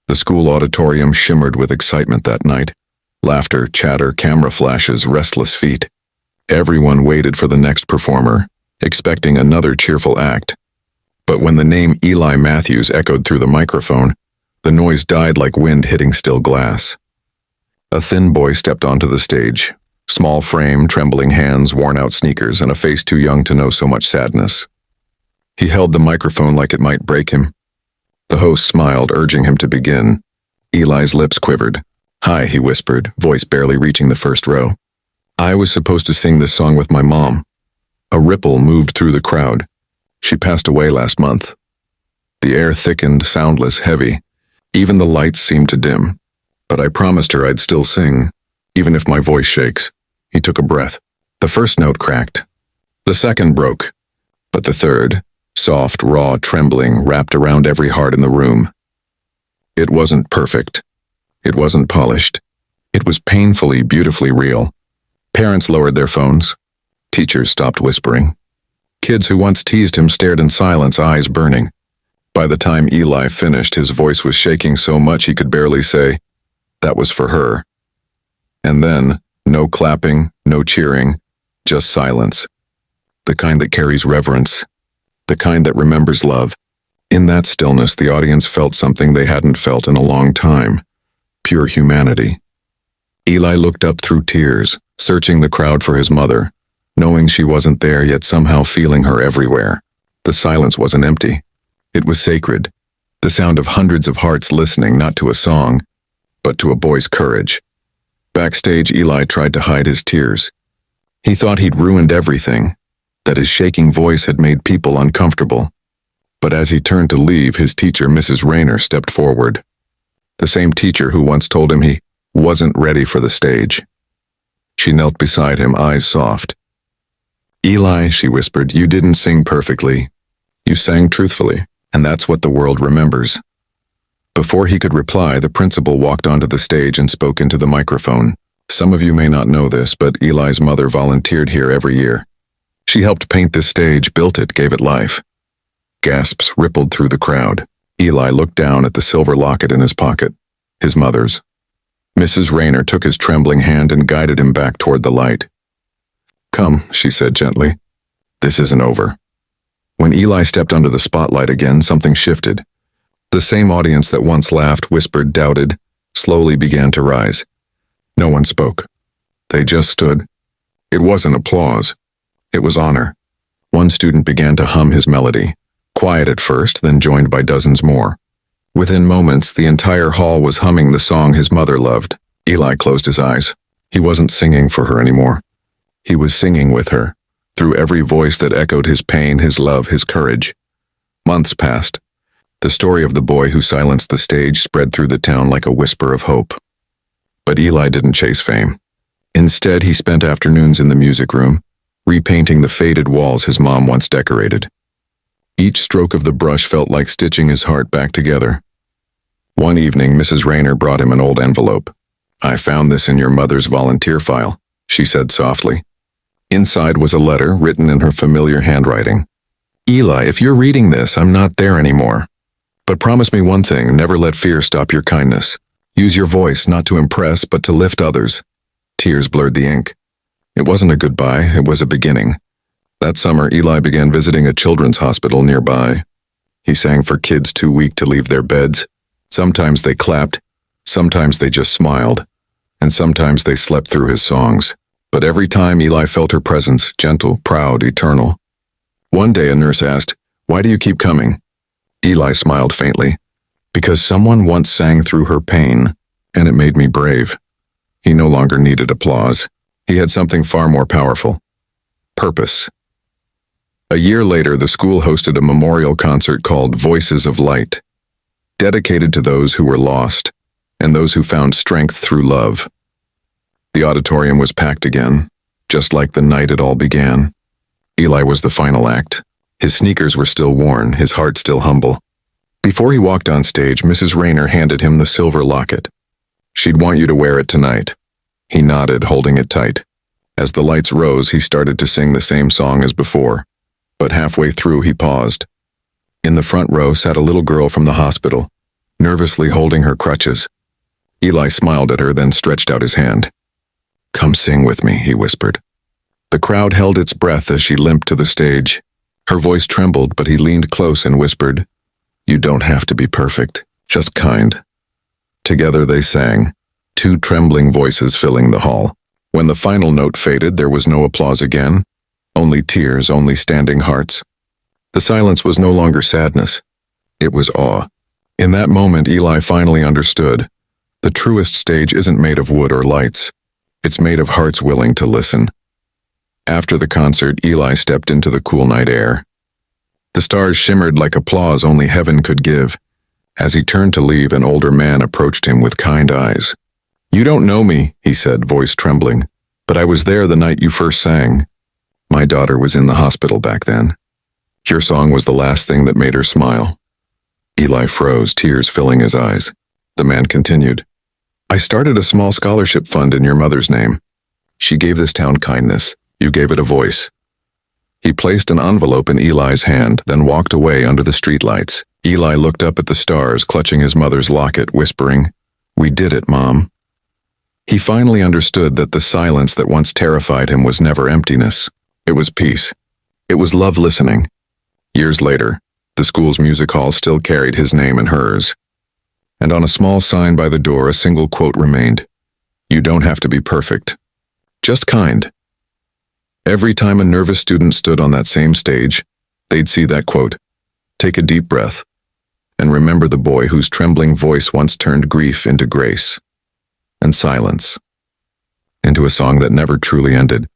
The school auditorium shimmered with excitement that night. Laughter, chatter, camera flashes, restless feet. Everyone waited for the next performer, expecting another cheerful act. But when the name Eli Matthews echoed through the microphone, the noise died like wind hitting still glass. A thin boy stepped onto the stage. Small frame, trembling hands, worn-out sneakers, and a face too young to know so much sadness. He held the microphone like it might break him. The host smiled, urging him to begin. Eli's lips quivered. "Hi," he whispered, voice barely reaching the first row. "I was supposed to sing this song with my mom." A ripple moved through the crowd. She passed away last month. The air thickened, soundless, heavy. Even the lights seemed to dim. But I promised her I'd still sing, even if my voice shakes. He took a breath. The first note cracked. The second broke. But the third, soft, raw, trembling, wrapped around every heart in the room. It wasn't perfect. It wasn't polished. It was painfully, beautifully real. Parents lowered their phones. Teachers stopped whispering. Kids who once teased him stared in silence, eyes burning. By the time Eli finished, his voice was shaking so much he could barely say, "That was for her." And then, no clapping, no cheering, just silence. The kind that carries reverence. The kind that remembers love. In that stillness, the audience felt something they hadn't felt in a long time. Pure humanity. Eli looked up through tears, searching the crowd for his mother, knowing she wasn't there, yet somehow feeling her everywhere. The silence wasn't empty. It was sacred. The sound of hundreds of hearts listening, not to a song, but to a boy's courage. Backstage, Eli tried to hide his tears. He thought he'd ruined everything, that his shaking voice had made people uncomfortable. But as he turned to leave, his teacher, Mrs. Rayner, stepped forward. The same teacher who once told him he wasn't ready for the stage. She knelt beside him, eyes soft. "Eli," she whispered, "you didn't sing perfectly. You sang truthfully, and that's what the world remembers." Before he could reply, the principal walked onto the stage and spoke into the microphone. "Some of you may not know this, but Eli's mother volunteered here every year. She helped paint this stage, built it, gave it life." Gasps rippled through the crowd. Eli looked down at the silver locket in his pocket, his mother's. Mrs. Rayner took his trembling hand and guided him back toward the light. "Come," she said gently. "This isn't over." When Eli stepped under the spotlight again, something shifted. The same audience that once laughed, whispered, doubted, slowly began to rise. No one spoke. They just stood. It wasn't applause. It was honor. One student began to hum his melody, quiet at first, then joined by dozens more. Within moments, the entire hall was humming the song his mother loved. Eli closed his eyes. He wasn't singing for her anymore. He was singing with her, through every voice that echoed his pain, his love, his courage. Months passed. The story of the boy who silenced the stage spread through the town like a whisper of hope. But Eli didn't chase fame. Instead, he spent afternoons in the music room, repainting the faded walls his mom once decorated. Each stroke of the brush felt like stitching his heart back together. One evening, Mrs. Rayner brought him an old envelope. "I found this in your mother's volunteer file," she said softly. Inside was a letter written in her familiar handwriting. "Eli, if you're reading this, I'm not there anymore. But promise me one thing, never let fear stop your kindness. Use your voice not to impress, but to lift others." Tears blurred the ink. It wasn't a goodbye, it was a beginning. That summer, Eli began visiting a children's hospital nearby. He sang for kids too weak to leave their beds. Sometimes they clapped, sometimes they just smiled, and sometimes they slept through his songs. But every time Eli felt her presence, gentle, proud, eternal. One day a nurse asked, "Why do you keep coming?" Eli smiled faintly. "Because someone once sang through her pain, and it made me brave." He no longer needed applause. He had something far more powerful. Purpose. A year later, the school hosted a memorial concert called Voices of Light, dedicated to those who were lost and those who found strength through love. The auditorium was packed again, just like the night it all began. Eli was the final act. His sneakers were still worn, his heart still humble. Before he walked on stage, Mrs. Rayner handed him the silver locket. "She'd want you to wear it tonight." He nodded, holding it tight. As the lights rose, he started to sing the same song as before, but halfway through he paused. In the front row sat a little girl from the hospital. nervously holding her crutches. Eli smiled at her, then stretched out his hand. "Come sing with me," he whispered. The crowd held its breath as she limped to the stage. Her voice trembled, but he leaned close and whispered, "You don't have to be perfect, just kind." Together they sang, two trembling voices filling the hall. When the final note faded, there was no applause again, only tears, only standing hearts. The silence was no longer sadness. It was awe. In that moment, Eli finally understood. The truest stage isn't made of wood or lights. It's made of hearts willing to listen. After the concert, Eli stepped into the cool night air. The stars shimmered like applause only heaven could give. As he turned to leave, an older man approached him with kind eyes. "You don't know me," he said, voice trembling, "but I was there the night you first sang. My daughter was in the hospital back then. Your song was the last thing that made her smile." Eli froze, tears filling his eyes. The man continued, "I started a small scholarship fund in your mother's name. She gave this town kindness. You gave it a voice." He placed an envelope in Eli's hand, then walked away under the streetlights. Eli looked up at the stars, clutching his mother's locket, whispering, "We did it, Mom." He finally understood that the silence that once terrified him was never emptiness. It was peace. It was love listening. Years later, the school's music hall still carried his name and hers. And on a small sign by the door, a single quote remained, "You don't have to be perfect, just kind." Every time a nervous student stood on that same stage, they'd see that quote, take a deep breath, and remember the boy whose trembling voice once turned grief into grace, and silence into a song that never truly ended.